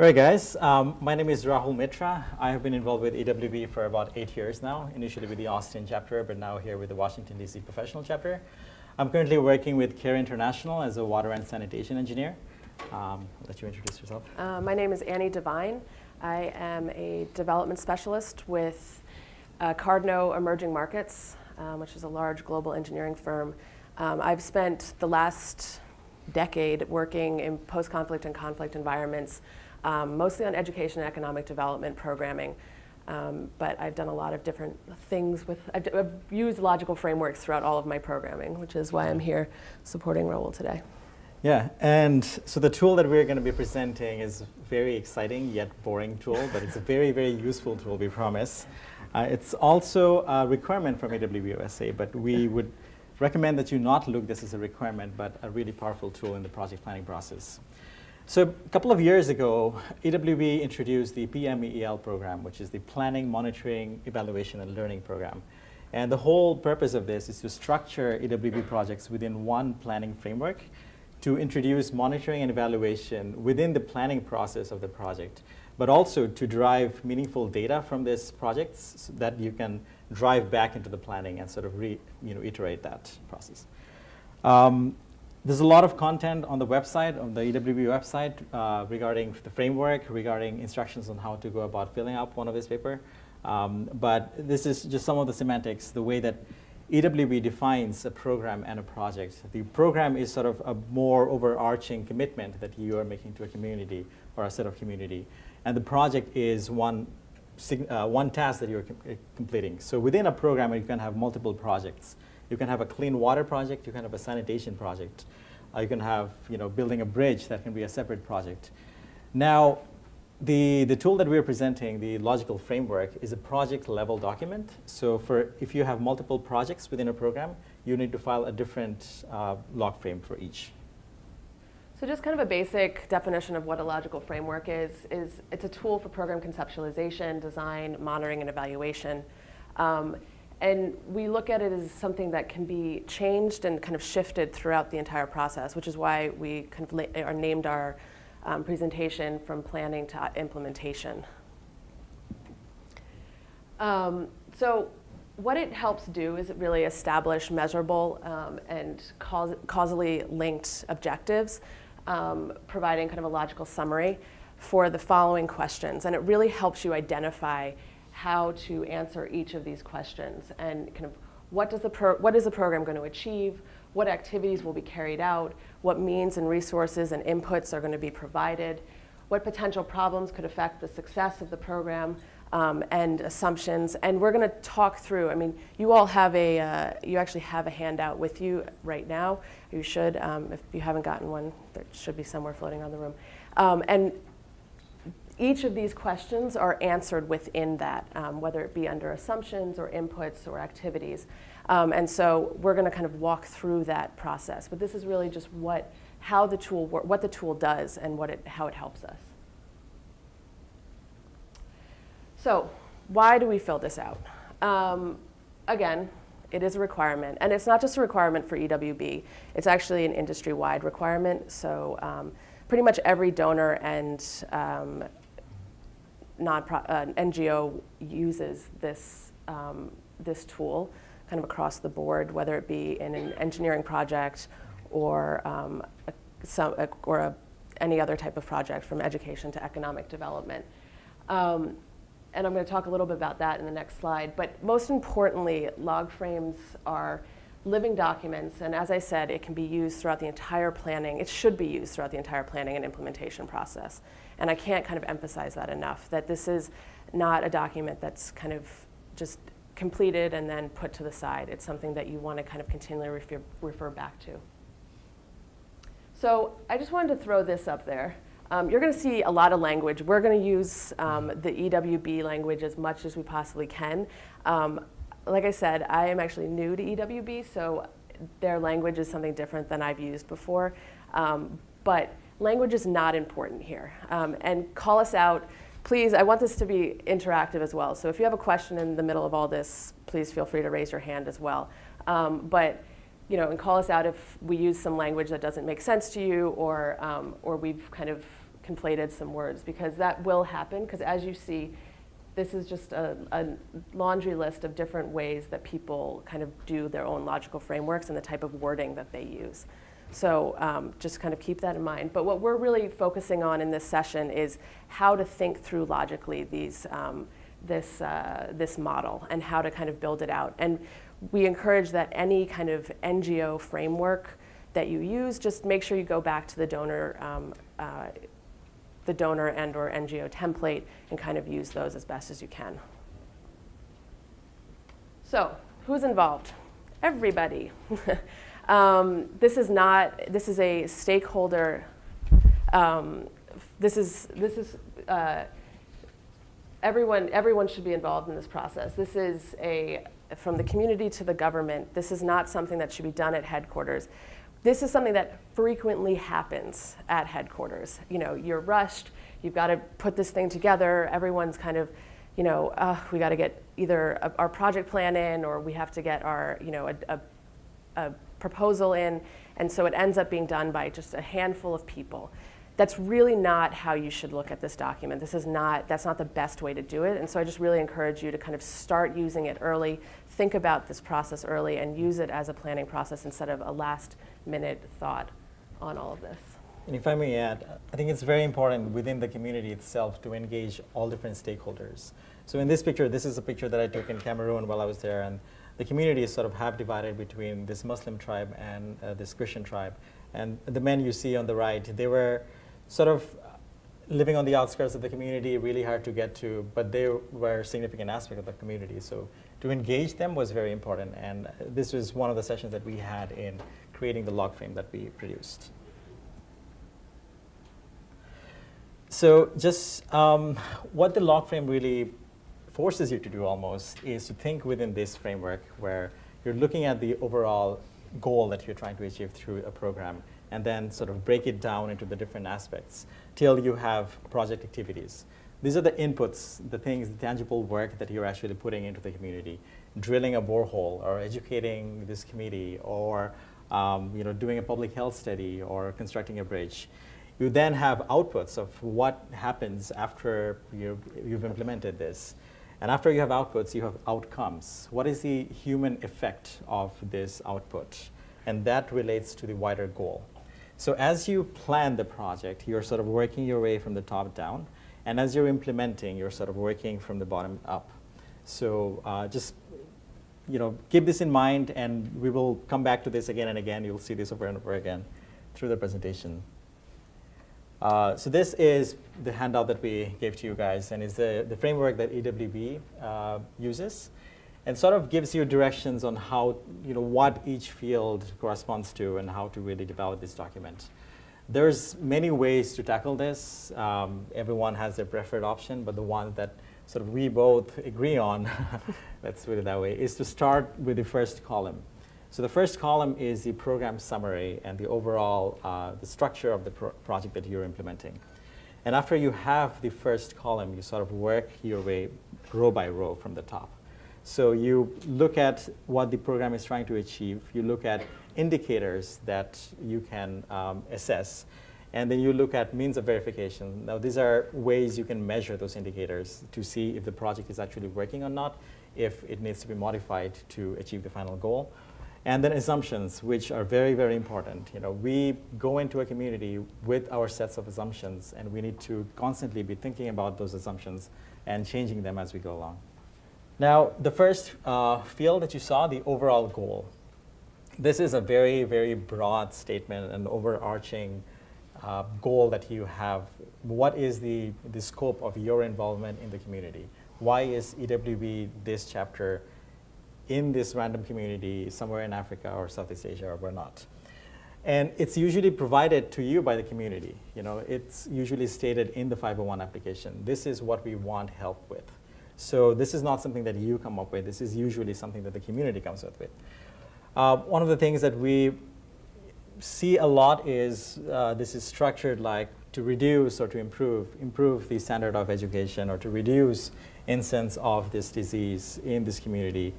All right, guys. My name is Rahul Mitra. I have been involved with EWB for about 8 years now, initially with the Austin chapter, but now here with the Washington, D.C. professional chapter. I'm currently working with CARE International as a water and sanitation engineer. I'll let you introduce yourself. My name is Annie Devine. I am a development specialist with Cardno Emerging Markets, which is a large global engineering firm. I've spent the last decade working in post-conflict and conflict environments, mostly on education and economic development programming. But I've done a lot of different things I've used logical frameworks throughout all of my programming, which is why I'm here supporting Rahul today. Yeah, and so the tool that we're going to be presenting is a very exciting yet boring tool, but it's a very, very useful tool, we promise. It's also a requirement from EWB USA, but we would recommend that you not look this as a requirement, but a really powerful tool in the project planning process. So a couple of years ago, EWB introduced the PMEL program, which is the Planning, Monitoring, Evaluation, and Learning program. And the whole purpose of this is to structure EWB projects within one planning framework to introduce monitoring and evaluation within the planning process of the project, but also to drive meaningful data from these projects so that you can drive back into the planning and sort of iterate that process. There's a lot of content on the website, on the EWB website, regarding the framework, regarding instructions on how to go about filling out one of this paper. But this is just some of the semantics, the way that EWB defines a program and a project. The program is sort of a more overarching commitment that you are making to a community or a set of community. And the project is one task that you're completing. So within a program, you can have multiple projects. You can have a clean water project, you can have a sanitation project. You can have building a bridge that can be a separate project. Now, the tool that we're presenting, the logical framework, is a project level document. So if you have multiple projects within a program, you need to file a different log frame for each. So just kind of a basic definition of what a logical framework is it's a tool for program conceptualization, design, monitoring, and evaluation. And we look at it as something that can be changed and kind of shifted throughout the entire process, which is why we kind of named our presentation from planning to implementation. So what it helps do is it really establish measurable and causally linked objectives, providing kind of a logical summary for the following questions. And it really helps you identify how to answer each of these questions and kind of what is the program going to achieve, what activities will be carried out, what means and resources and inputs are going to be provided, what potential problems could affect the success of the program, and assumptions. And we're going to talk through, you all have you actually have a handout with you right now. You should, if you haven't gotten one, there should be somewhere floating around the room. And each of these questions are answered within that, whether it be under assumptions or inputs or activities. And so we're going to kind of walk through that process. But this is really just what the tool does and how it helps us. So why do we fill this out? Again, it is a requirement. And it's not just a requirement for EWB. It's actually an industry-wide requirement. So pretty much every donor and NGO uses this tool kind of across the board, whether it be in an engineering project or any other type of project, from education to economic development. And I'm going to talk a little bit about that in the next slide. But most importantly, log frames are living documents, and as I said, it can be used throughout the entire planning. It should be used throughout the entire planning and implementation process. And I can't kind of emphasize that enough, that this is not a document that's kind of just completed and then put to the side. It's something that you want to kind of continually refer back to. So I just wanted to throw this up there. You're going to see a lot of language. We're going to use the EWB language as much as we possibly can. Like I said, I am actually new to EWB, so their language is something different than I've used before. But language is not important here. And call us out. Please, I want this to be interactive as well. So if you have a question in the middle of all this, please feel free to raise your hand as well. And call us out if we use some language that doesn't make sense to you, or we've kind of conflated some words, because that will happen, because as you see, this is just a laundry list of different ways that people kind of do their own logical frameworks and the type of wording that they use. So just kind of keep that in mind. But what we're really focusing on in this session is how to think through logically this model and how to kind of build it out. And we encourage that any kind of NGO framework that you use, just make sure you go back to the donor and or NGO template and kind of use those as best as you can. So who's involved? Everybody. This is a stakeholder, everyone should be involved in this process. This is from the community to the government. This is not something that should be done at headquarters. This is something that frequently happens at headquarters. You know, you're rushed, you've got to put this thing together, everyone's kind of, you know, we got to get either our project plan in, or we have to get our, you know, a proposal in, and so it ends up being done by just a handful of people. That's really not how you should look at this document. That's not the best way to do it, and so I just really encourage you to kind of start using it early, think about this process early, and use it as a planning process instead of a last-minute thought on all of this. And if I may add, I think it's very important within the community itself to engage all different stakeholders. So in this picture, this is a picture that I took in Cameroon while I was there, and the community is sort of half divided between this Muslim tribe and this Christian tribe. And the men you see on the right, they were sort of living on the outskirts of the community, really hard to get to, but they were a significant aspect of the community. So to engage them was very important, and this was one of the sessions that we had in creating the log frame that we produced. So just what the log frame really forces you to do almost is to think within this framework where you're looking at the overall goal that you're trying to achieve through a program, and then sort of break it down into the different aspects till you have project activities. These are the inputs, the things, the tangible work that you're actually putting into the community. Drilling a borehole, or educating this committee, or you know, doing a public health study, or constructing a bridge. You then have outputs of what happens after you've implemented this. And after you have outputs, you have outcomes. What is the human effect of this output? And that relates to the wider goal. So as you plan the project, you're sort of working your way from the top down. And as you're implementing, you're sort of working from the bottom up. So just keep this in mind, and we will come back to this again and again. You'll see this over and over again through the presentation. So this is the handout that we gave to you guys, and is the framework that EWB uses, and sort of gives you directions on how, what each field corresponds to and how to really develop this document. There's many ways to tackle this. Everyone has their preferred option, but the one that sort of we both agree on, let's put it that way, is to start with the first column. So the first column is the program summary and the overall, the structure of the project that you're implementing. And after you have the first column, you sort of work your way row by row from the top. So you look at what the program is trying to achieve. You look at indicators that you can assess. And then you look at means of verification. Now, these are ways you can measure those indicators to see if the project is actually working or not, if it needs to be modified to achieve the final goal. And then assumptions, which are very, very important. We go into a community with our sets of assumptions, and we need to constantly be thinking about those assumptions and changing them as we go along. Now, the first field that you saw, the overall goal. This is a very, very broad statement, an overarching goal that you have. What is the scope of your involvement in the community? Why is EWB this chapter in this random community somewhere in Africa or Southeast Asia, or where not? And it's usually provided to you by the community. It's usually stated in the 501 application. This is what we want help with. So this is not something that you come up with. This is usually something that the community comes up with. One of the things that we see a lot is this is structured like to reduce or to improve the standard of education, or to reduce incidence of this disease in this community.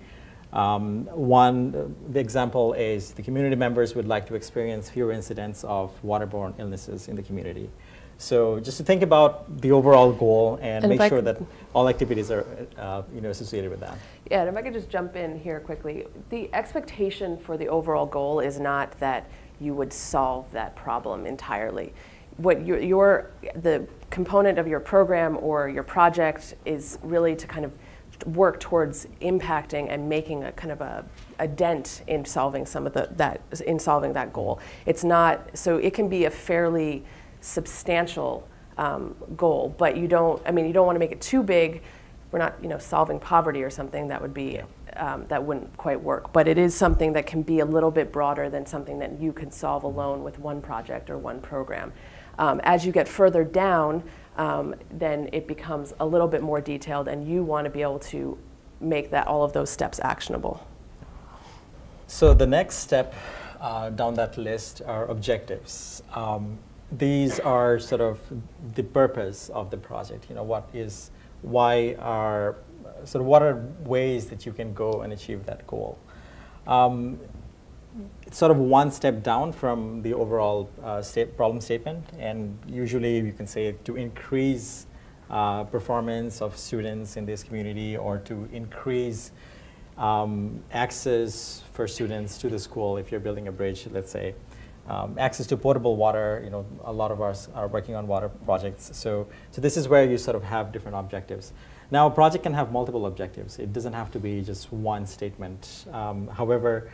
The example is the community members would like to experience fewer incidents of waterborne illnesses in the community. So just to think about the overall goal and And make if I sure could- that all activities are associated with that. Yeah, and if I could just jump in here quickly, the expectation for the overall goal is not that you would solve that problem entirely. What the component of your program or your project is really to kind of work towards impacting and making a kind of a dent in solving some of that goal. It's not, so it can be a fairly substantial goal, but you don't want to make it too big. We're not, solving poverty or something that would be, that wouldn't quite work. But it is something that can be a little bit broader than something that you can solve alone with one project or one program. As you get further down, then it becomes a little bit more detailed, and you want to be able to make all of those steps actionable. So the next step down that list are objectives. These are sort of the purpose of the project. What are ways that you can go and achieve that goal? It's sort of one step down from the overall problem statement, and usually you can say to increase performance of students in this community, or to increase access for students to the school if you're building a bridge, let's say. Access to potable water, a lot of us are working on water projects. So this is where you sort of have different objectives. Now, a project can have multiple objectives. It doesn't have to be just one statement. However,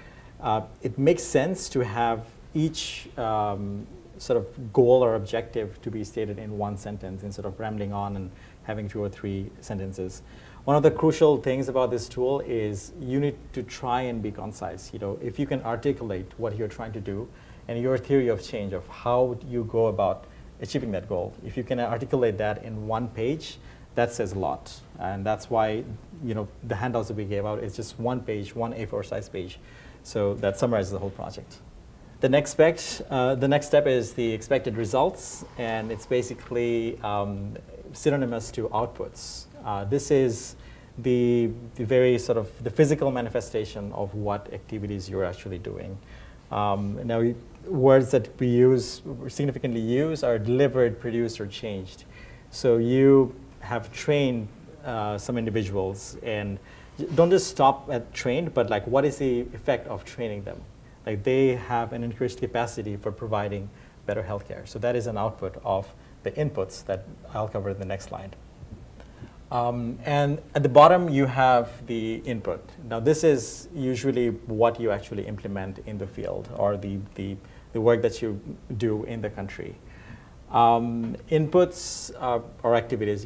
it makes sense to have each sort of goal or objective to be stated in one sentence instead of rambling on and having 2 or 3 sentences. One of the crucial things about this tool is you need to try and be concise. If you can articulate what you're trying to do and your theory of change of how you go about achieving that goal, if you can articulate that in one page, that says a lot. And that's why the handouts that we gave out is just one page, one A4 size page. So that summarizes the whole project. The next step is the expected results, and it's basically synonymous to outputs. This is the very sort of the physical manifestation of what activities you're actually doing. Now, words that we significantly use are delivered, produced, or changed. So you have trained some individuals, and don't just stop at trained, but like, what is the effect of training them? Like, they have an increased capacity for providing better healthcare. So that is an output of the inputs that I'll cover in the next slide. And at the bottom, you have the input. Now, this is usually what you actually implement in the field, or the work that you do in the country. Inputs or activities,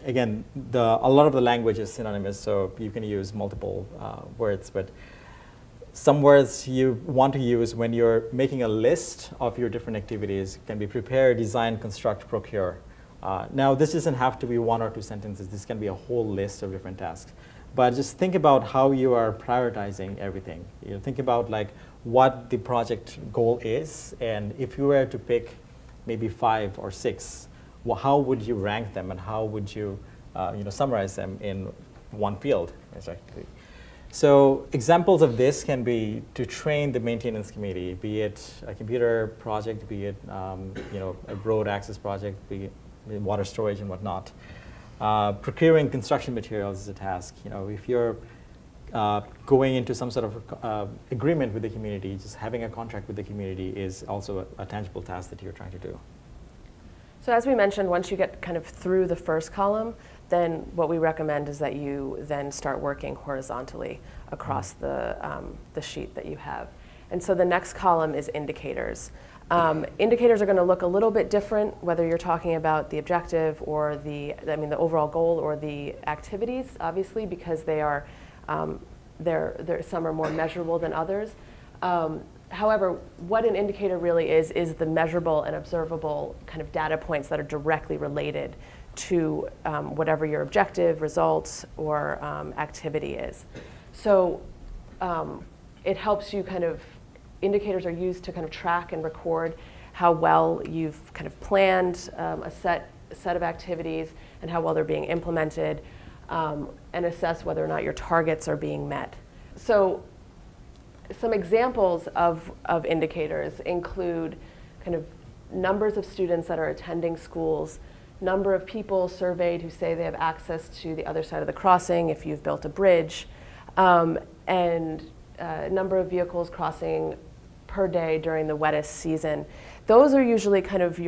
again, a lot of the language is synonymous, so you can use multiple words, but some words you want to use when you're making a list of your different activities can be prepare, design, construct, procure. Now, this doesn't have to be 1 or 2 sentences. This can be a whole list of different tasks. But just think about how you are prioritizing everything. Think about like what the project goal is, and if you were to pick maybe 5 or 6, well, how would you rank them, and how would you summarize them in one field, exactly. So examples of this can be to train the maintenance committee, be it a computer project, be it a road access project, be it water storage and whatnot. Procuring construction materials is a task. If you're going into some sort of agreement with the community, just having a contract with the community is also a tangible task that you're trying to do. So as we mentioned, once you get kind of through the first column, then what we recommend is that you then start working horizontally across the sheet that you have. And so the next column is indicators. Indicators are going to look a little bit different, whether you're talking about the objective or the overall goal or the activities, obviously, because they are, some are more measurable than others. However, what an indicator really is the measurable and observable kind of data points that are directly related to whatever your objective, results, or activity is. So it helps you indicators are used to kind of track and record how well you've kind of planned a set of activities and how well they're being implemented, and assess whether or not your targets are being met. So some examples of indicators include kind of numbers of students that are attending schools, number of people surveyed who say they have access to the other side of the crossing if you've built a bridge, and number of vehicles crossing per day during the wettest season. Those are usually kind of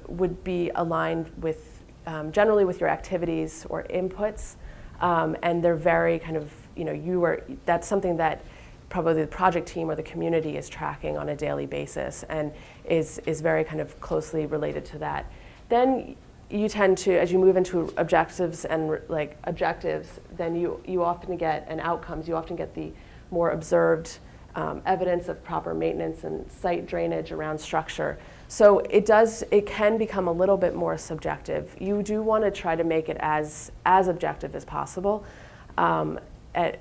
would be aligned with, generally with your activities or inputs, and they're very kind of, that's something that probably the project team or the community is tracking on a daily basis and is very kind of closely related to that. Then you tend to, as you move into objectives and objectives, then you often get, and outcomes, you often get the more observed evidence of proper maintenance and site drainage around structure. So it can become a little bit more subjective. You do want to try to make it as objective as possible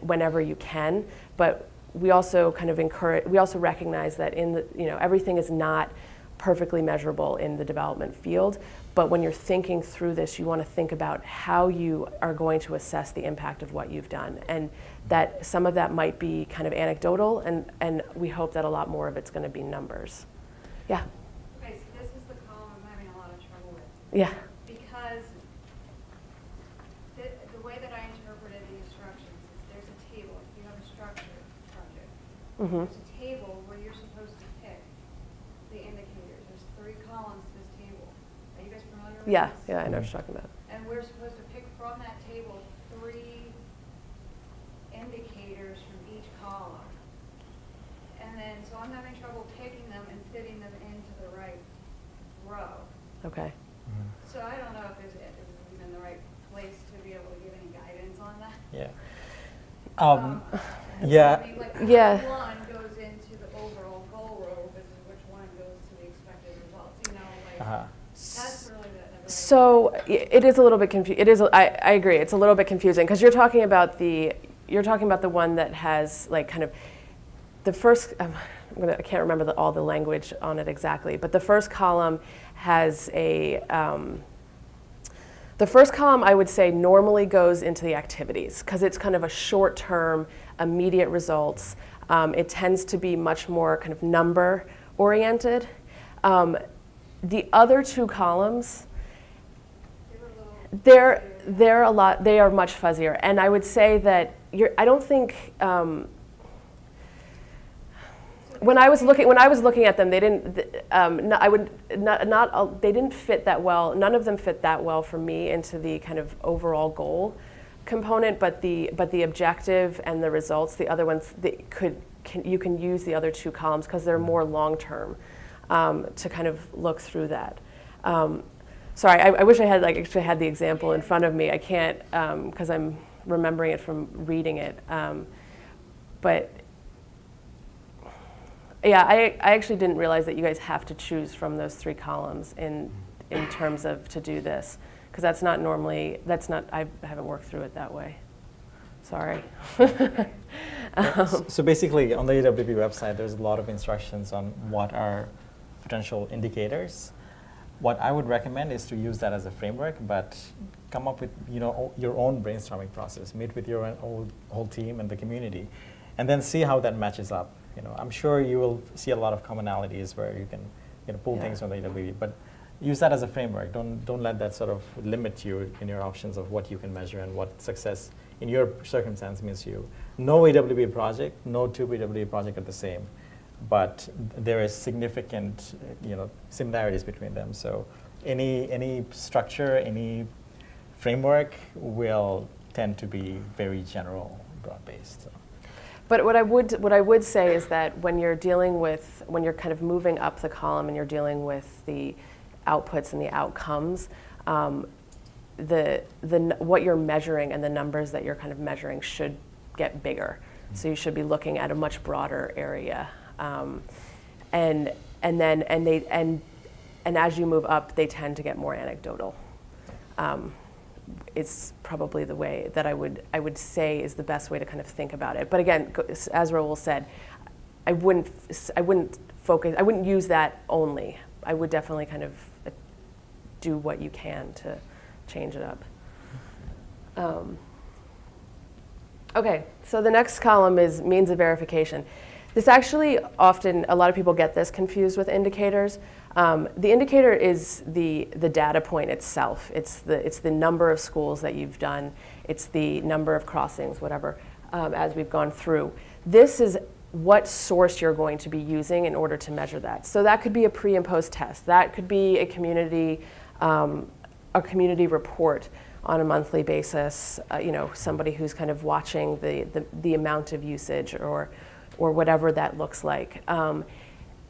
whenever you can, but we also kind of we also recognize that everything is not perfectly measurable in the development field, but when you're thinking through this, you want to think about how you are going to assess the impact of what you've done, and that some of that might be kind of anecdotal, and we hope that a lot more of it's going to be numbers. Yeah? Okay, so this is the column I'm having a lot of trouble with. Yeah. Because the way that I interpreted the instructions is there's a table. If you have a structure project, there's a table where you're supposed to pick the indicators. There's 3 columns to this table. Are you guys familiar with Yeah, this? yeah, I know what you're talking about. And we're supposed to pick from that table 3 indicators from each column. And then, so I'm having trouble picking them and fitting them into the right row. Okay. So I don't know if this is even the right place to be able to give any guidance on that. Yeah. I mean, like, Yeah. which one goes into the overall goal row versus which one goes to the expected results, that's really the So it is a little bit confusing. I agree. It's a little bit confusing because you're talking about the one that has like kind of the first. I can't remember all the language on it exactly, but the first column has a. The first column, I would say, normally goes into the activities because it's kind of a short-term, immediate results. It tends to be much more kind of number-oriented. The other 2 columns, they are much fuzzier, and I would say that I don't think. When I was looking at them, they didn't. They didn't fit that well. None of them fit that well for me into the kind of overall goal component. But the objective and the results, the other ones, you can use the other 2 columns because they're more long term to kind of look through that. Sorry, I wish I had actually had the example in front of me. I can't because I'm remembering it from reading it, but. Yeah, I actually didn't realize that you guys have to choose from those 3 columns in terms of to do this, because I haven't worked through it that way. Sorry. So basically, on the EWB website, there's a lot of instructions on what are potential indicators. What I would recommend is to use that as a framework, but come up with your own brainstorming process. Meet with your whole team and the community, and then see how that matches up. I'm sure you will see a lot of commonalities where you can pull things from the EWB, but use that as a framework. Don't let that sort of limit you in your options of what you can measure and what success in your circumstance means to you. No EWB project, no 2 EWB project are the same, but there is significant similarities between them. So any structure, any framework will tend to be very general, broad-based. So. But what I would say is that when you're kind of moving up the column and you're dealing with the outputs and the outcomes, what you're measuring and the numbers that you're kind of measuring should get bigger. So you should be looking at a much broader area, and as you move up, they tend to get more anecdotal. Is probably the way that I would say is the best way to kind of think about it. But again, as Raul said, I wouldn't use that only. I would definitely kind of do what you can to change it up. Okay, so the next column is means of verification. This actually often, a lot of people get this confused with indicators. The indicator is the data point itself. It's the number of schools that you've done. It's the number of crossings, whatever, as we've gone through. This is what source you're going to be using in order to measure that. So that could be a pre and post test. That could be a community report on a monthly basis. Somebody who's kind of watching the amount of usage or whatever that looks like.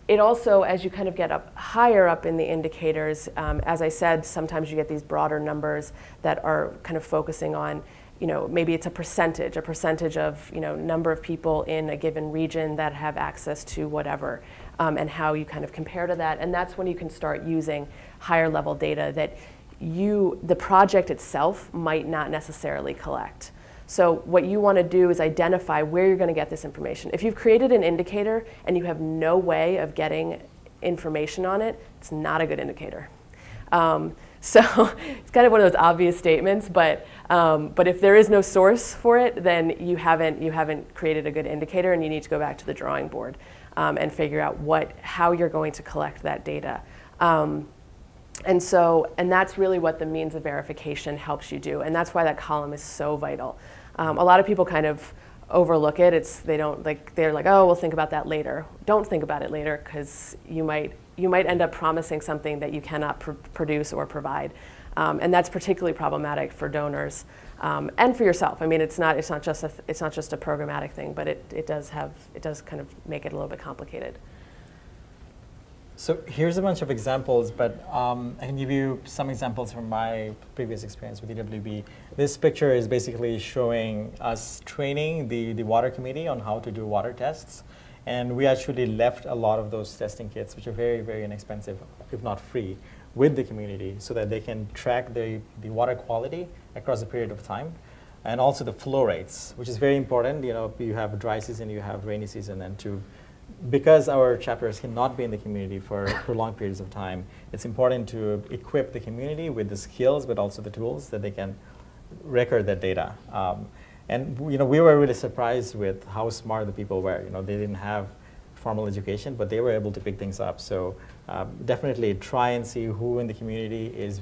It also, as you kind of get up higher up in the indicators, as I said, sometimes you get these broader numbers that are kind of focusing on, maybe it's a percentage of, number of people in a given region that have access to whatever, and how you kind of compare to that. And that's when you can start using higher level data that the project itself might not necessarily collect. So what you want to do is identify where you're going to get this information. If you've created an indicator and you have no way of getting information on it, it's not a good indicator. So it's kind of one of those obvious statements, but if there is no source for it, then you haven't created a good indicator, and you need to go back to the drawing board and figure out how you're going to collect that data. And that's really what the means of verification helps you do, and that's why that column is so vital. A lot of people kind of overlook it. They're like, oh, we'll think about that later. Don't think about it later, because you might end up promising something that you cannot produce or provide, and that's particularly problematic for donors and for yourself. I mean, it's not just a programmatic thing, but it does kind of make it a little bit complicated. So here's a bunch of examples, but I can give you some examples from my previous experience with EWB. This picture is basically showing us training the water committee on how to do water tests. And we actually left a lot of those testing kits, which are very, very inexpensive, if not free, with the community so that they can track the water quality across a period of time. And also the flow rates, which is very important. You have dry season, you have rainy season, and because our chapters cannot be in the community for prolonged periods of time, it's important to equip the community with the skills, but also the tools that they can record that data. And we were really surprised with how smart the people were. They didn't have formal education, but they were able to pick things up. So definitely try and see who in the community is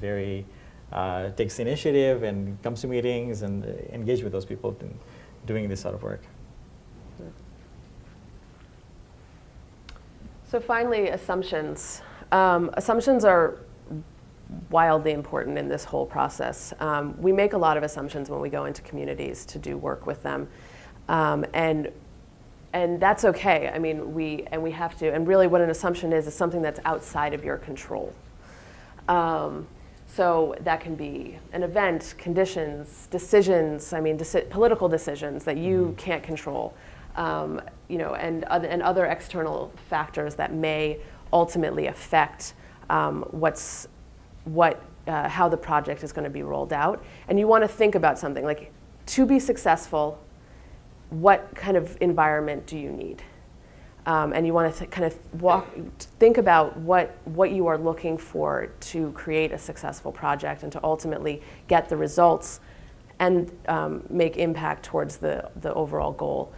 takes initiative and comes to meetings and engage with those people in doing this sort of work. So finally, assumptions. Assumptions are wildly important in this whole process. We make a lot of assumptions when we go into communities to do work with them, and that's okay. I mean, we have to. And really, what an assumption is something that's outside of your control. So that can be an event, conditions, decisions. I mean, political decisions that you can't control. And other external factors that may ultimately affect how the project is going to be rolled out. And you want to think about something like, to be successful, what kind of environment do you need? And you want to think about what you are looking for to create a successful project and to ultimately get the results and make impact towards the overall goal.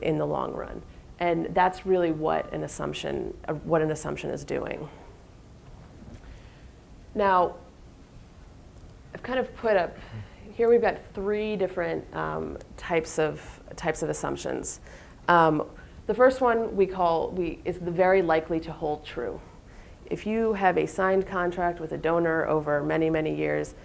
In the long run, and that's really what an assumption is doing. Now, I've kind of put up here. We've got three different types of assumptions. The first one is the very likely to hold true. If you have a signed contract with a donor over many, many years,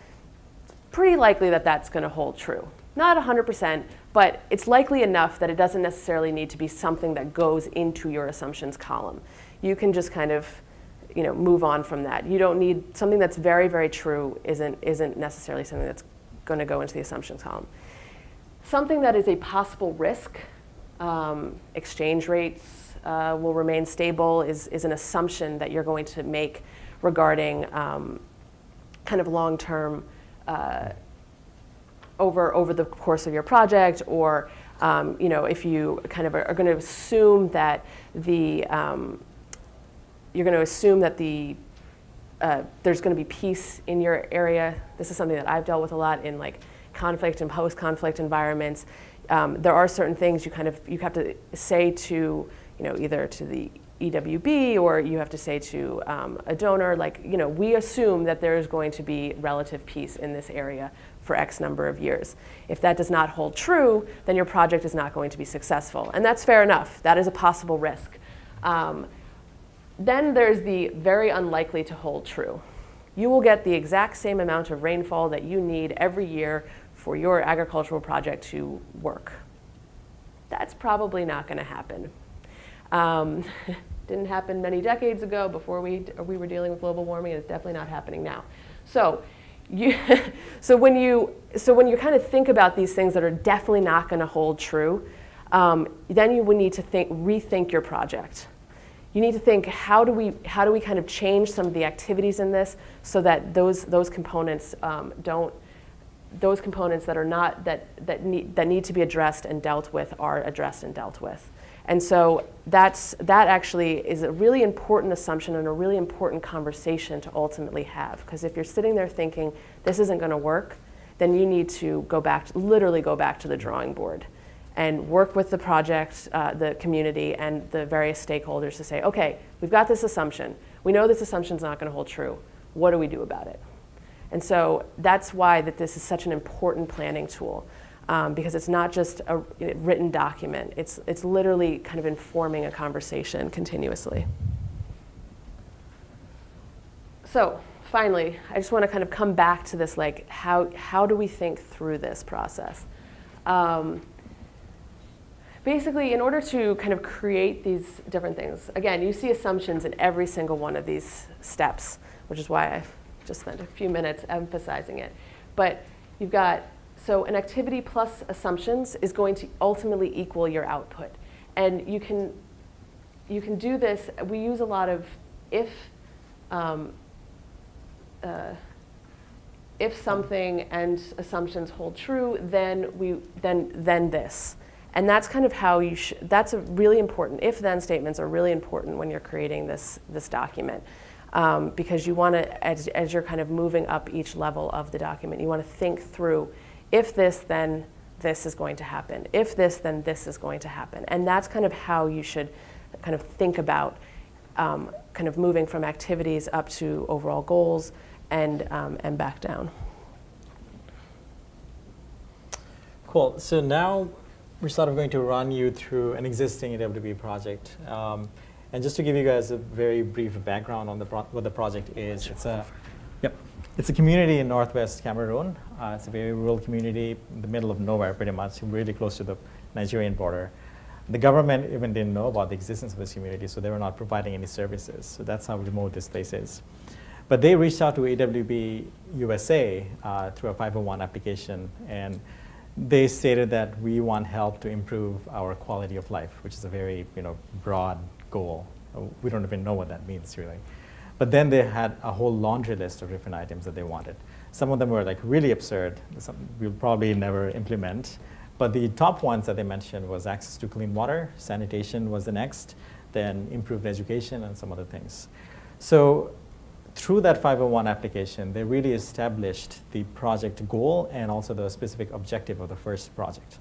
it's pretty likely that that's going to hold true. Not 100%, but it's likely enough that it doesn't necessarily need to be something that goes into your assumptions column. You can just kind of, move on from that. You don't need something that's very, very true isn't necessarily something that's going to go into the assumptions column. Something that is a possible risk, exchange rates will remain stable, is an assumption that you're going to make regarding kind of long-term over the course of your project, or if you kind of are going to assume that there's going to be peace in your area. This is something that I've dealt with a lot in conflict and post-conflict environments. There are certain things you have to say to either to the EWB or you have to say to a donor, like, we assume that there is going to be relative peace in this area for X number of years. If that does not hold true, then your project is not going to be successful. And that's fair enough. That is a possible risk. Then there's the very unlikely to hold true. You will get the exact same amount of rainfall that you need every year for your agricultural project to work. That's probably not going to happen. Didn't happen many decades ago before we were dealing with global warming, and it's definitely not happening now. So when you kind of think about these things that are definitely not going to hold true, then you would need to rethink your project. You need to think, how do we kind of change some of the activities in this so that those components those components that are not that need to be addressed and dealt with are addressed and dealt with. And so that actually is a really important assumption and a really important conversation to ultimately have. Because if you're sitting there thinking this isn't going to work, then you need to literally go back to the drawing board and work with the project, the community, and the various stakeholders to say, okay, we've got this assumption. We know this assumption is not going to hold true. What do we do about it? And so that's why this is such an important planning tool. Because it's not just a written document. It's literally kind of informing a conversation continuously. So finally, I just want to kind of come back to this, like, how do we think through this process? Basically, in order to kind of create these different things, again, you see assumptions in every single one of these steps, which is why I've just spent a few minutes emphasizing it. But you've got, so an activity plus assumptions is going to ultimately equal your output. And you can do this. We use a lot of if something and assumptions hold true, then this. And that's kind of how that's a really important, if-then statements are really important when you're creating this document. Because you want to, as you're kind of moving up each level of the document, you want to think through, if this, then this is going to happen. If this, then this is going to happen. And that's kind of how you should kind of think about kind of moving from activities up to overall goals and back down. Cool. So now we're sort of going to run you through an existing EWB project. And just to give you guys a very brief background on what the project is, it's a community in northwest Cameroon. It's a very rural community in the middle of nowhere, pretty much, really close to the Nigerian border. The government even didn't know about the existence of this community, so they were not providing any services. So that's how remote this place is. But they reached out to EWB USA through a 501 application, and they stated that we want help to improve our quality of life, which is a very broad goal. We don't even know what that means, really. But then they had a whole laundry list of different items that they wanted. Some of them were like really absurd. Some we'll probably never implement. But the top ones that they mentioned was access to clean water, sanitation was the next, then improved education and some other things. So through that 501 application, they really established the project goal and also the specific objective of the first project.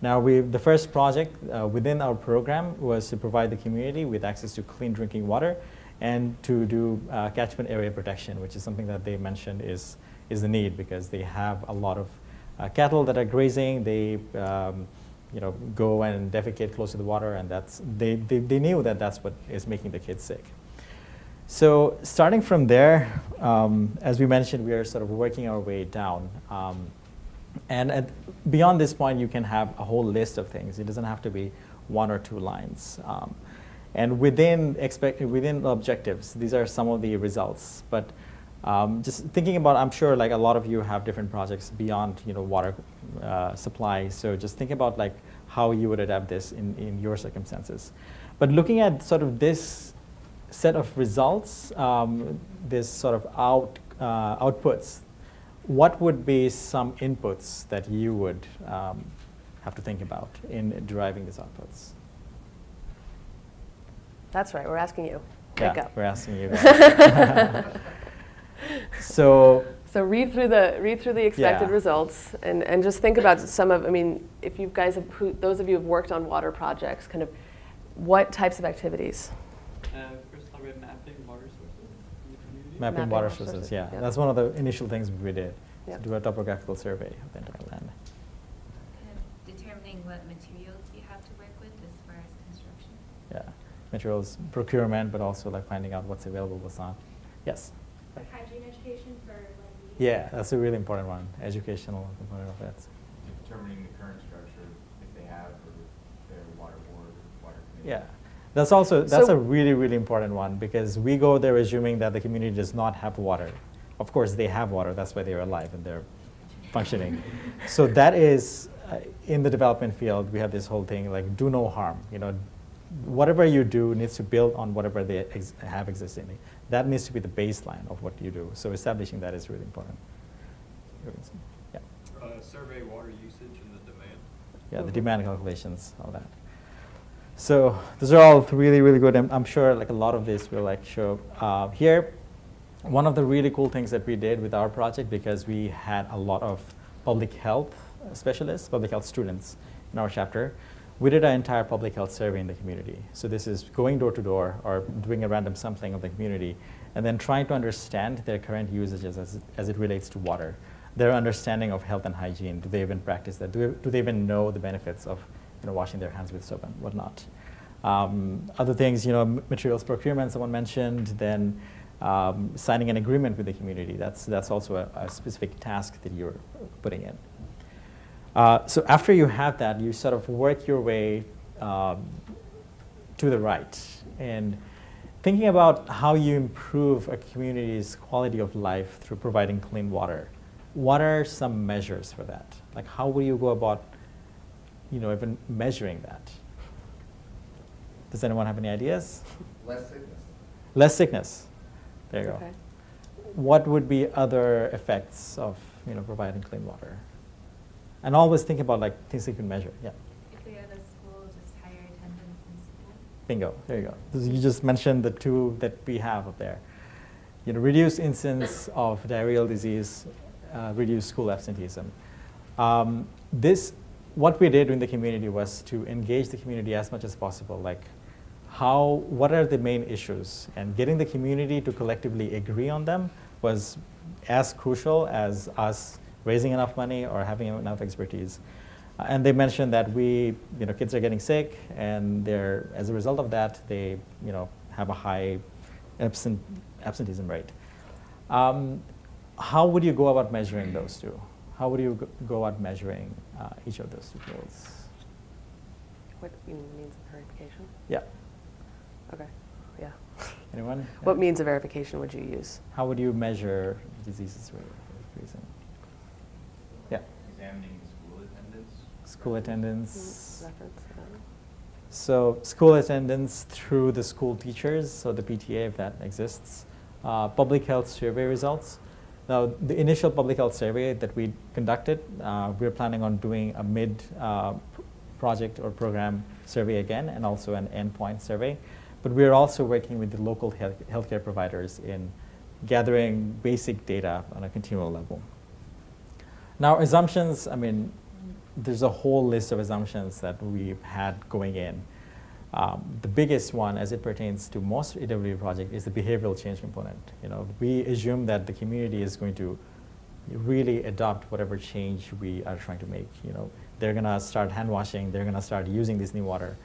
Now, the first project within our program was to provide the community with access to clean drinking water and to do catchment area protection, which is something that they mentioned is the need because they have a lot of cattle that are grazing. They go and defecate close to the water, and they knew that that's what is making the kids sick. So starting from there, as we mentioned, we are sort of working our way down. And beyond this point, you can have a whole list of things. It doesn't have to be one or two lines. And within the objectives, these are some of the results. But just thinking about, I'm sure like a lot of you have different projects beyond water supply. So just think about like how you would adapt this in your circumstances. But looking at sort of this set of results, this sort of outputs, what would be some inputs that you would have to think about in deriving these outputs? That's right, we're asking you. We're asking you guys. So read through the expected results and just think about some of, if you guys have, those of you who have worked on water projects, kind of What types of activities? First of all, we have mapping water sources in the community. Mapping water sources, yeah. That's one of the initial things we did, to do a topographical survey of the entire land. Kind of determining what materials you have to work with as far as construction. Yeah, materials procurement, but also like finding out what's available, what's not. Yes? Like hygiene education for like. Yeah, that's a really important one, educational component of it. Determining the current structure, if they have, or if they're water board or water committee. Yeah, that's So- a really, really important one, because we go there assuming that the community does not have water. Of course, they have water, that's why they're alive and they're functioning. So that is, in the development field, we have this whole thing like do no harm. You know, whatever you do needs to build on whatever they have existing. That needs to be the baseline of what you do. So establishing that is really important. Yeah. Survey water usage and the demand. Yeah, the demand calculations, all that. So those are all really, really good. I'm sure like a lot of this will like show here. One of the really cool things that we did with our project, because we had a lot of public health specialists, public health students in our chapter, we did an entire public health survey in the community. So this is going door to door or doing a random sampling of the community and then trying to understand their current usages as it relates to water, their understanding of health and hygiene. Do they even practice that? Do they even know the benefits of washing their hands with soap and whatnot? Other things, materials procurement, someone mentioned, then signing an agreement with the community. That's also a specific task that you're putting in. So after you have that, you sort of work your way to the right. And thinking about how you improve a community's quality of life through providing clean water, what are some measures for that? Like how will you go about even measuring that? Does anyone have any ideas? Less sickness. Less sickness. There you go. Okay. What would be other effects of providing clean water? And always think about like things you can measure. Yeah. If we have a school, just higher attendance in school. Bingo. There you go. You just mentioned the two that we have up there. Reduce incidence of diarrheal disease, reduce school absenteeism. What we did in the community was to engage the community as much as possible. Like, what are the main issues? And getting the community to collectively agree on them was as crucial as us raising enough money or having enough expertise. And they mentioned that kids are getting sick, and as a result of that, they, have a high absenteeism rate. How would you go about measuring those two? How would you go about measuring each of those two goals? What means of verification? Yeah. Okay. Yeah. Anyone? What means of verification would you use? How would you measure diseases increasing? Yeah. Examining school attendance. School attendance. Reference to that. So school attendance through the school teachers, so the PTA if that exists. Public health survey results. Now, the initial public health survey that we conducted, we're planning on doing a mid-project or program survey again, and also an endpoint survey. But we're also working with the local healthcare providers in gathering basic data on a continual level. Now, assumptions, there's a whole list of assumptions that we've had going in. The biggest one, as it pertains to most EWB project, is the behavioral change component. We assume that the community is going to really adopt whatever change we are trying to make. They're going to start hand washing. They're going to start using this new water.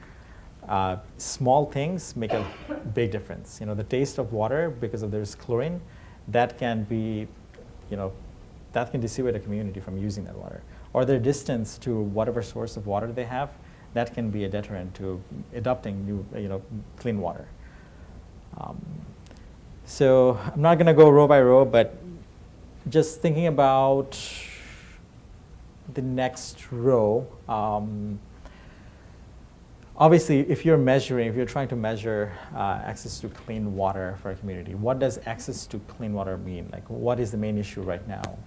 Small things make a big difference. The taste of water, because of there's chlorine, that can be, that can dissuade a community from using that water. Or their distance to whatever source of water they have, that can be a deterrent to adopting new, clean water. So I'm not going to go row by row, but just thinking about the next row. Obviously, if you're trying to measure access to clean water for a community, what does access to clean water mean? Like, what is the main issue right now?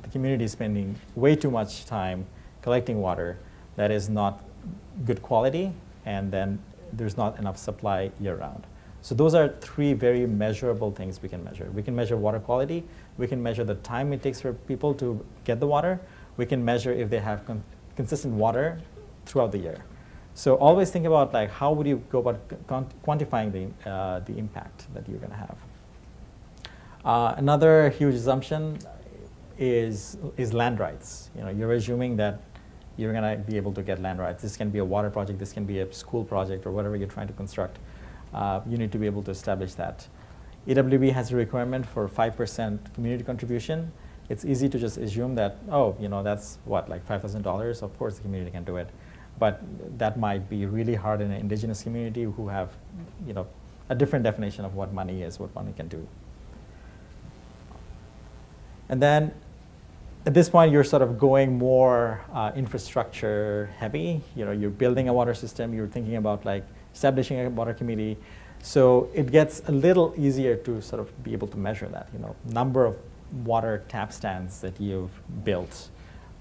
The community is spending way too much time collecting water that is not good quality, and then there's not enough supply year-round. So those are three very measurable things we can measure. We can measure water quality. We can measure the time it takes for people to get the water. We can measure if they have consistent water throughout the year. So always think about like how would you go about quantifying the impact that you're going to have. Another huge assumption is land rights. You know, you're assuming that you're going to be able to get land rights. This can be a water project, this can be a school project, or whatever you're trying to construct. You need to be able to establish that. EWB has a requirement for 5% community contribution. It's easy to just assume that, oh, you know, that's what, like $5,000? Of course the community can do it. But that might be really hard in an indigenous community who have, you know, a different definition of what money is, what money can do. And then at this point, you're sort of going more infrastructure heavy. You know, you're building a water system. You're thinking about like establishing a water committee. So it gets a little easier to sort of be able to measure that. You know, number of water tap stands that you've built,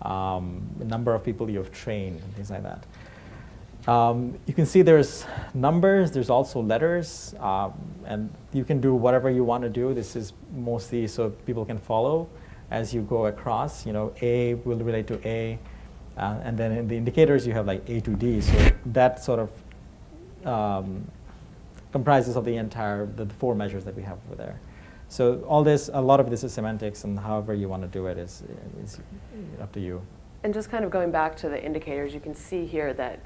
the number of people you've trained, and things like that. You can see there's numbers. There's also letters, and you can do whatever you want to do. This is mostly so people can follow as you go across. You know, A will relate to A, and then in the indicators you have like A to D. So that sort of comprises of the entire the 4 measures that we have over there. So all this, a lot of this is semantics, and however you want to do it is up to you. And just kind of going back to the indicators, you can see here that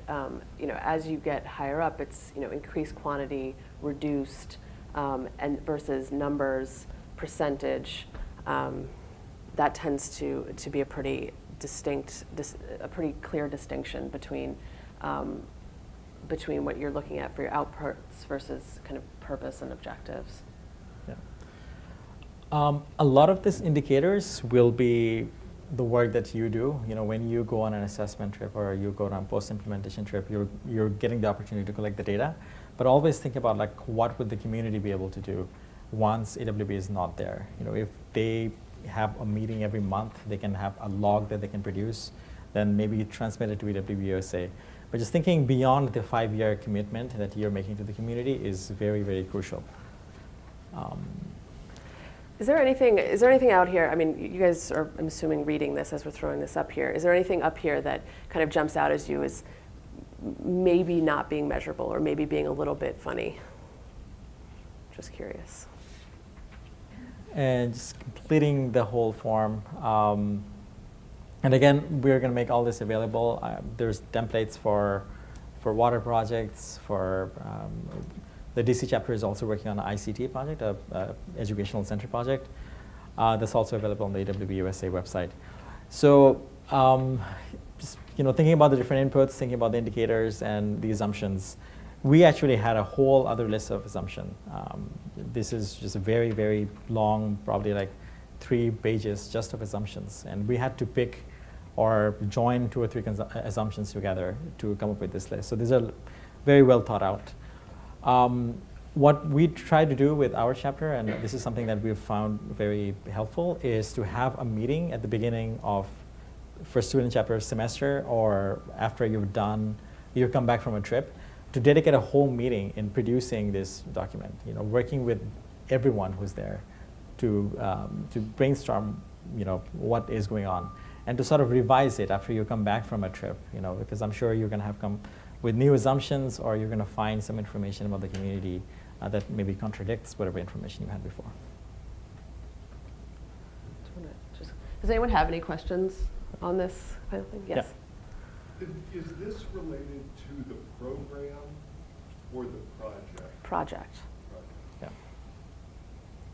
you know, as you get higher up, it's, you know, increased quantity, reduced, and versus numbers, percentage. That tends to be a pretty distinct, a pretty clear distinction between what you're looking at for your outputs versus kind of purpose and objectives. Yeah. A lot of these indicators will be the work that you do. You know, when you go on an assessment trip or you go on a post-implementation trip, you're getting the opportunity to collect the data. But always think about like what would the community be able to do once EWB is not there. You know, if they have a meeting every month, they can have a log that they can produce, then maybe transmit it to EWB USA. But just thinking beyond the 5-year commitment that you're making to the community is very, very crucial. Is there anything out here? I mean, you guys are, I'm assuming, reading this as we're throwing this up here. Is there anything up here that kind of jumps out as you as maybe not being measurable or maybe being a little bit funny? Just curious. And just completing the whole form. And again, we're going to make all this available. There's templates for water projects, for the DC chapter is also working on an ICT project, a educational center project. That's also available on the EWB USA website. So just, you know, thinking about the different inputs, thinking about the indicators and the assumptions, we actually had a whole other list of assumptions. This is just a very, very long, probably like 3 pages just of assumptions. And we had to pick or join 2 or 3 assumptions together to come up with this list. So these are very well thought out. What we try to do with our chapter, and this is something that we've found very helpful, is to have a meeting at the beginning of first student chapter semester or after you've come back from a trip, to dedicate a whole meeting in producing this document. You know, working with everyone who's there to brainstorm, you know, what is going on, and to sort of revise it after you come back from a trip. You know, because I'm sure you're going to have come with new assumptions, or you're going to find some information about the community that maybe contradicts whatever information you had before. Does anyone have any questions on this kind of thing? Yes. Yeah. Is this related to the program or the project? Project. Yeah.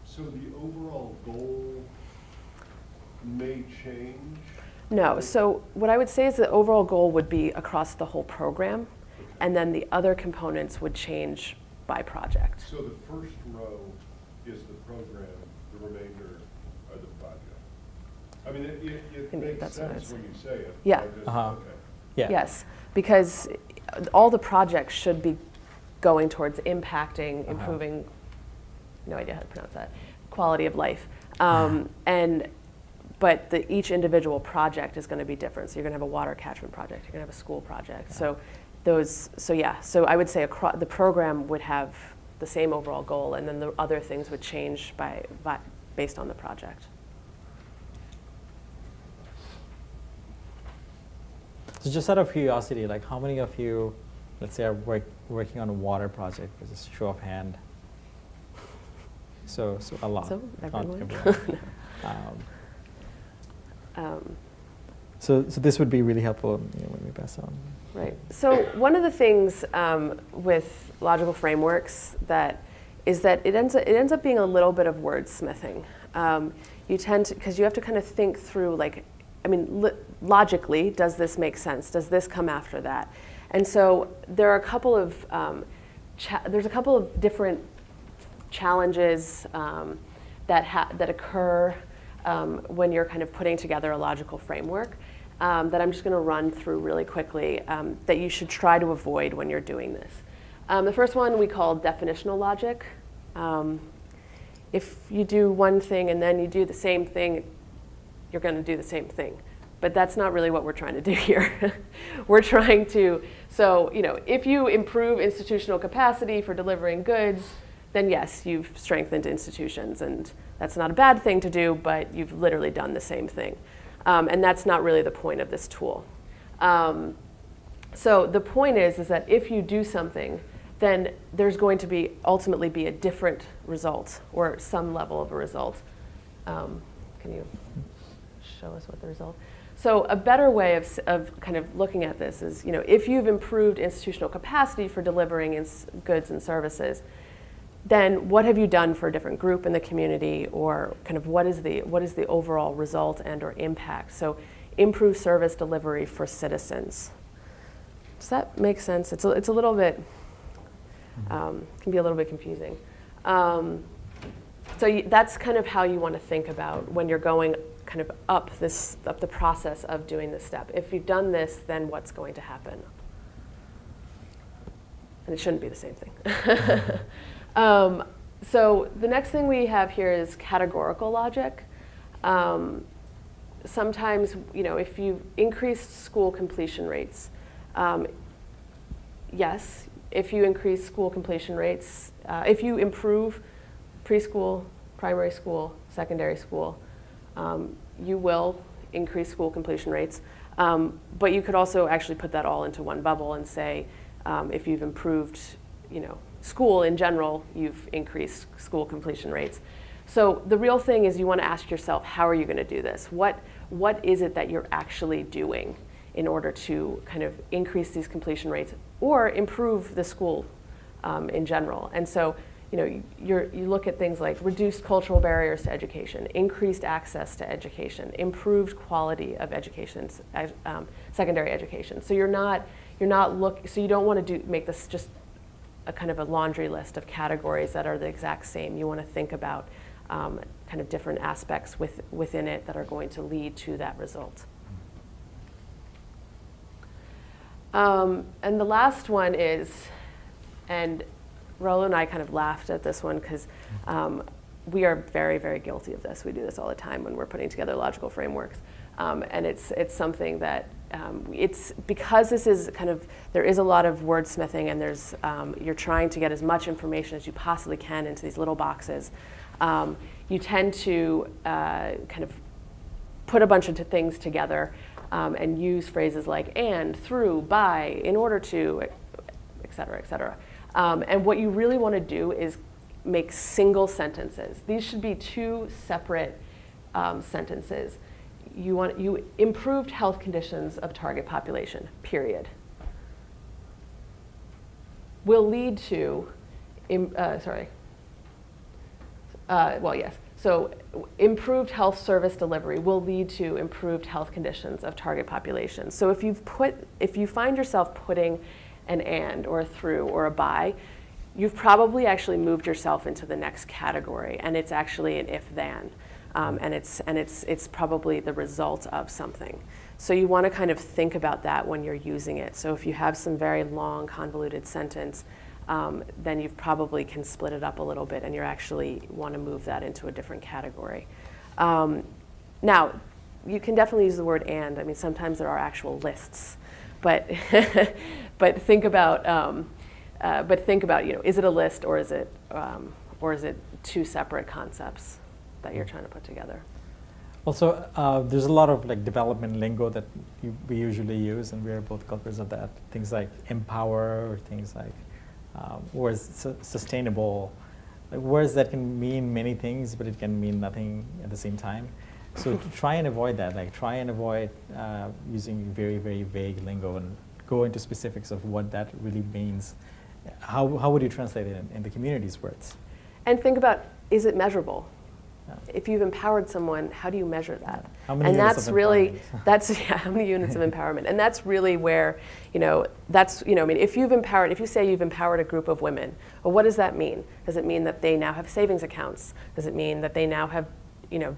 So the overall goal may change? No. So what I would say is the overall goal would be across the whole program, and then the other components would change by project. So the first row is the program, the remainder are the project. I mean, it makes sense when you say it. Yeah. Okay. Yeah. Yes, because all the projects should be going towards impacting, improving, no idea how to pronounce that, quality of life. But each individual project is going to be different. So you're going to have a water catchment project, you're going to have a school project. Yeah. So I would say the program would have the same overall goal, and then the other things would change based on the project. So just out of curiosity, like how many of you let's say I'm working on a water project, with a show of hand. So a lot. So not everyone? everyone. So this would be really helpful when we pass on. Right. So one of the things with logical frameworks is that it ends up being a little bit of wordsmithing. You tend to, because you have to kind of think through, like, I mean, logically, does this make sense? Does this come after that? And so there are a couple of there's a couple of different challenges that occur when you're kind of putting together a logical framework that I'm just going to run through really quickly that you should try to avoid when you're doing this. The first one we call definitional logic. If you do one thing and then you do the same thing, you're going to do the same thing. But that's not really what we're trying to do here. We're trying to, so, if you improve institutional capacity for delivering goods, then yes, you've strengthened institutions. And that's not a bad thing to do, but you've literally done the same thing. And that's not really the point of this tool. So the point is that if you do something, then there's going to ultimately be a different result or some level of a result. Can you show us what the result? So a better way of kind of looking at this is, if you've improved institutional capacity for delivering goods and services, then what have you done for a different group in the community, or kind of what is the overall result and or impact? So improve service delivery for citizens. Does that make sense? It's a little bit, can be a little bit confusing. So that's kind of how you want to think about when you're going kind of up the process of doing this step. If you've done this, then what's going to happen? And it shouldn't be the same thing. So the next thing we have here is categorical logic. Sometimes, if you increase school completion rates, yes, if you increase school completion rates, if you improve preschool, primary school, secondary school, you will increase school completion rates. But you could also actually put that all into one bubble and say, if you've improved, school in general, you've increased school completion rates. So the real thing is you want to ask yourself, how are you going to do this? What is it that you're actually doing in order to kind of increase these completion rates or improve the school in general? And so, you look at things like reduced cultural barriers to education, increased access to education, improved quality of education, secondary education. So so you don't want to make this just a kind of a laundry list of categories that are the exact same. You want to think about kind of different aspects within it that are going to lead to that result. And the last one is, and Raul and I kind of laughed at this one because we are very, very guilty of this. We do this all the time when we're putting together logical frameworks. And it's something that it's because this is kind of, there is a lot of wordsmithing and there's, you're trying to get as much information as you possibly can into these little boxes. You tend to kind of put a bunch of things together and use phrases like and, through, by, in order to, et cetera, et cetera. And what you really want to do is make single sentences. These should be two separate sentences. You improved health conditions of target population, period. Will lead to, So improved health service delivery will lead to improved health conditions of target population. So if you find yourself putting an and or a through or a by, you've probably actually moved yourself into the next category, and it's actually an if-then. And it's probably the result of something. So you want to kind of think about that when you're using it. So if you have some very long, convoluted sentence, then you probably can split it up a little bit, and you actually want to move that into a different category. Now, you can definitely use the word and. I mean, sometimes there are actual lists, but think about is it a list or is it two separate concepts that you're trying to put together? Also, there's a lot of like development lingo that we usually use, and we're both culprits of that. Things like empower, or things like words sustainable, like words that can mean many things, but it can mean nothing at the same time. So to try and avoid that, like try and avoid using very, very vague lingo and go into specifics of what that really means. How would you translate it in the community's words? And think about, is it measurable? Yeah. If you've empowered someone, how do you measure that? How many and units that's of really, empowerment? that's, yeah, how many units of empowerment? And that's really where, that's, I mean, if you say you've empowered a group of women, well, what does that mean? Does it mean that they now have savings accounts? Does it mean that they now have,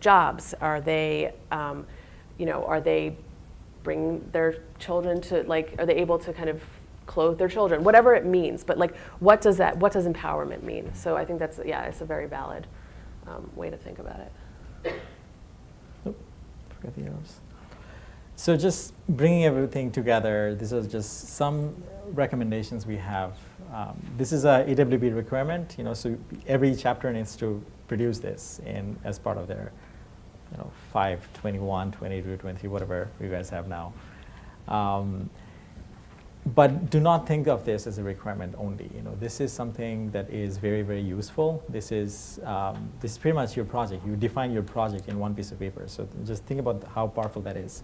jobs? Are they, are they bring their children to, like, are they able to kind of clothe their children? Whatever it means, but like, what does empowerment mean? So I think that's, it's a very valid way to think about it. Oh, forgot the arrows. So just bringing everything together, these are just some recommendations we have. This is a EWB requirement, so every chapter needs to produce this as part of their 5, 21, 22, 23, whatever you guys have now. But do not think of this as a requirement only. This is something that is very, very useful. This is pretty much your project. You define your project in one piece of paper. So just think about how powerful that is.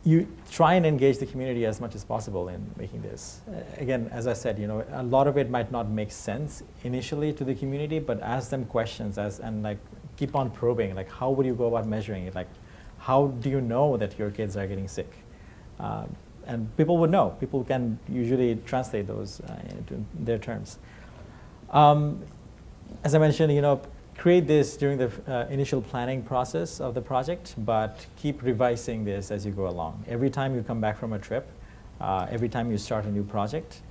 You try and engage the community as much as possible in making this. Again, as I said, a lot of it might not make sense initially to the community, but ask them questions and like keep on probing. Like, how would you go about measuring it? Like, how do you know that your kids are getting sick? And people would know. People can usually translate those into their terms. As I mentioned, create this during the initial planning process of the project, but keep revising this as you go along. Every time you come back from a trip, every time you start a new project,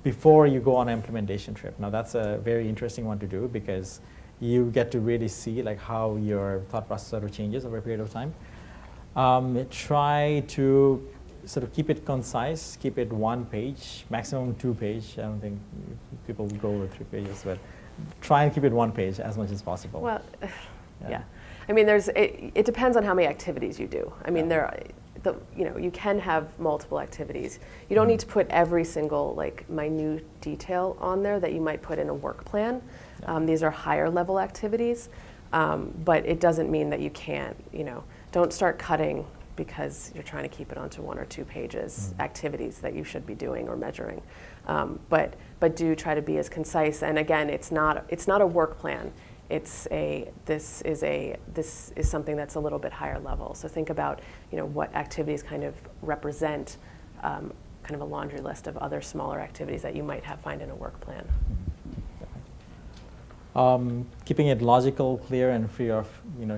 before you go on an implementation trip. Now that's a very interesting one to do because you get to really see like how your thought process sort of changes over a period of time. Try to sort of keep it concise, keep it 1 page, maximum 2 page. I don't think people will go over 3 pages, but try and keep it 1 page as much as possible. Well, yeah. I mean, it depends on how many activities you do. I mean, you can have multiple activities. You don't need to put every single like minute detail on there that you might put in a work plan. These are higher level activities, but it doesn't mean that you can't, don't start cutting because you're trying to keep it onto 1 or 2 pages, activities that you should be doing or measuring. But do try to be as concise. And again, it's not a work plan. This is something that's a little bit higher level. So think about what activities kind of represent kind of a laundry list of other smaller activities that you might find in a work plan. Keeping it logical, clear, and free of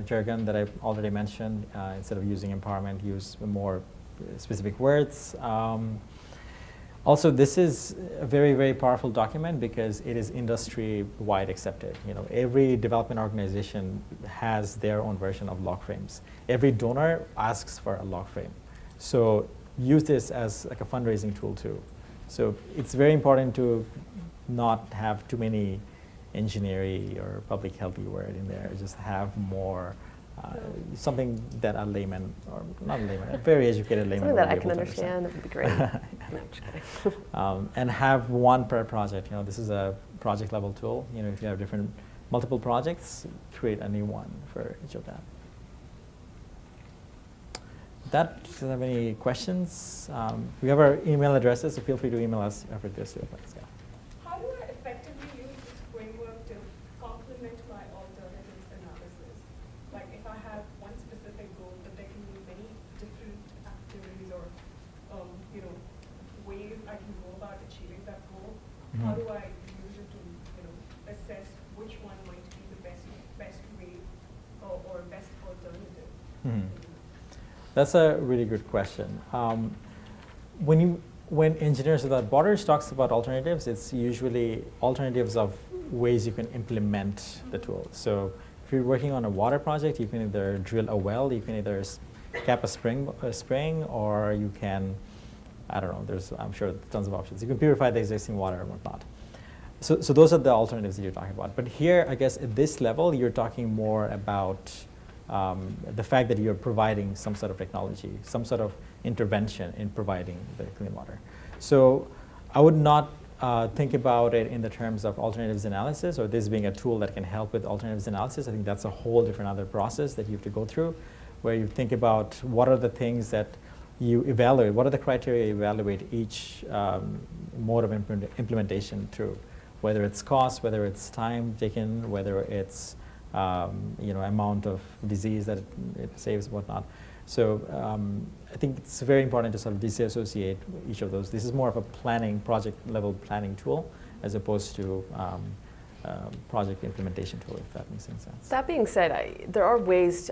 jargon that I've already mentioned. Instead of using empowerment, use more specific words. Also, this is a very, very powerful document because it is industry-wide accepted. Every development organization has their own version of log frames. Every donor asks for a log frame. So use this as like a fundraising tool too. So it's very important to not have too many engineering or public healthy word in there. Just have more something that a layman, or not a layman, a very educated layman Something would that I be can able to understand, that would be great. No, I'm just kidding. and have one per project. This is a project level tool. If you have multiple projects, create a new one for each of them. If you have any questions, we have our email addresses, so feel free to email us after this. How do I effectively use this framework to complement my alternatives analysis? Like if I have one specific goal, but there can be many different activities or ways I can go about achieving that goal. How do I use it to assess which one might be the best way or best alternative? That's a really good question. When Engineers Without Borders talks about alternatives, it's usually alternatives of ways you can implement the tool. So if you're working on a water project, you can either drill a well, you can either cap a spring, or you can, I don't know, I'm sure tons of options. You can purify the existing water and whatnot. So those are the alternatives that you're talking about. But here, I guess at this level, you're talking more about the fact that you're providing some sort of technology, some sort of intervention in providing the clean water. So I would not think about it in the terms of alternatives analysis or this being a tool that can help with alternatives analysis. I think that's a whole different other process that you have to go through, where you think about what are the things that you evaluate, what are the criteria you evaluate each mode of implementation through, whether it's cost, whether it's time taken, whether it's amount of disease that it saves, whatnot. So I think it's very important to sort of disassociate each of those. This is more of a planning, project level planning tool, as opposed to project implementation tool, if that makes any sense. That being said, there are ways,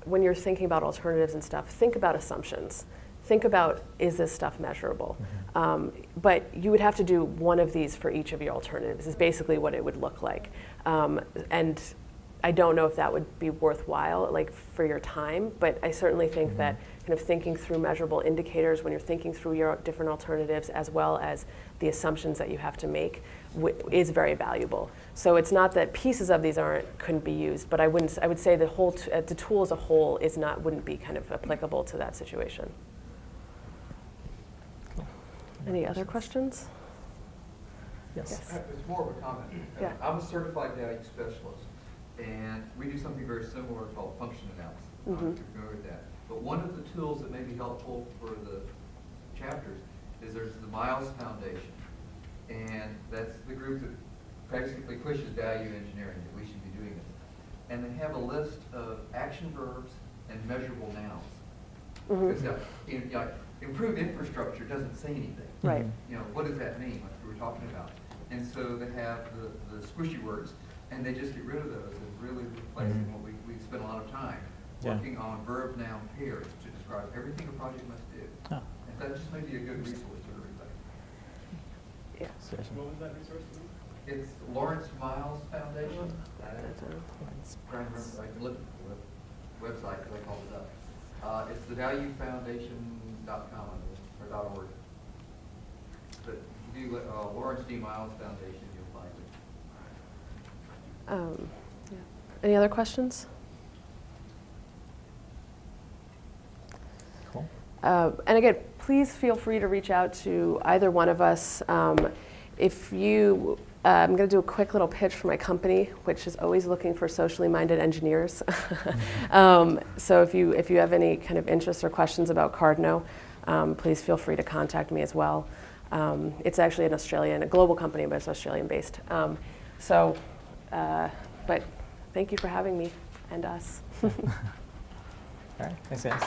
when you're thinking about alternatives and stuff, think about assumptions. Think about, is this stuff measurable? Mm-hmm. But you would have to do one of these for each of your alternatives, is basically what it would look like. And I don't know if that would be worthwhile, like for your time, but I certainly think that kind of thinking through measurable indicators when you're thinking through your different alternatives, as well as the assumptions that you have to make, is very valuable. So it's not that pieces of these couldn't be used, but I would say the whole the tool as a whole wouldn't be kind of applicable to that situation. Any other questions? Yes. It's more of a comment. Yeah. I'm a certified data specialist, and we do something very similar called function analysis. I'm not familiar with that. But one of the tools that may be helpful for the chapters is there's the Miles Foundation, and that's the group that basically pushes value engineering, that we should be doing this. And they have a list of action verbs and measurable nouns. Because improved infrastructure doesn't say anything. Right. What does that mean, like we were talking about? And so they have the squishy words, and they just get rid of those and really replacing what we spend a lot of time working on verb-noun pairs to describe everything a project must do. Oh. And that just may be a good resource for everybody. Yeah. What was that resource? It's Lawrence Miles Foundation. Trying to remember, I can look at the website because I called it up. It's thevaluefoundation.com or .org. But if you do Lawrence D. Miles Foundation, you'll find it. Any other questions? Cool. And again, please feel free to reach out to either one of us. If you, I'm going to do a quick little pitch for my company, which is always looking for socially minded engineers. So if you have any kind of interest or questions about Cardno, please feel free to contact me as well. It's actually a global company, but it's Australian based. But thank you for having me and us. All right, thanks guys.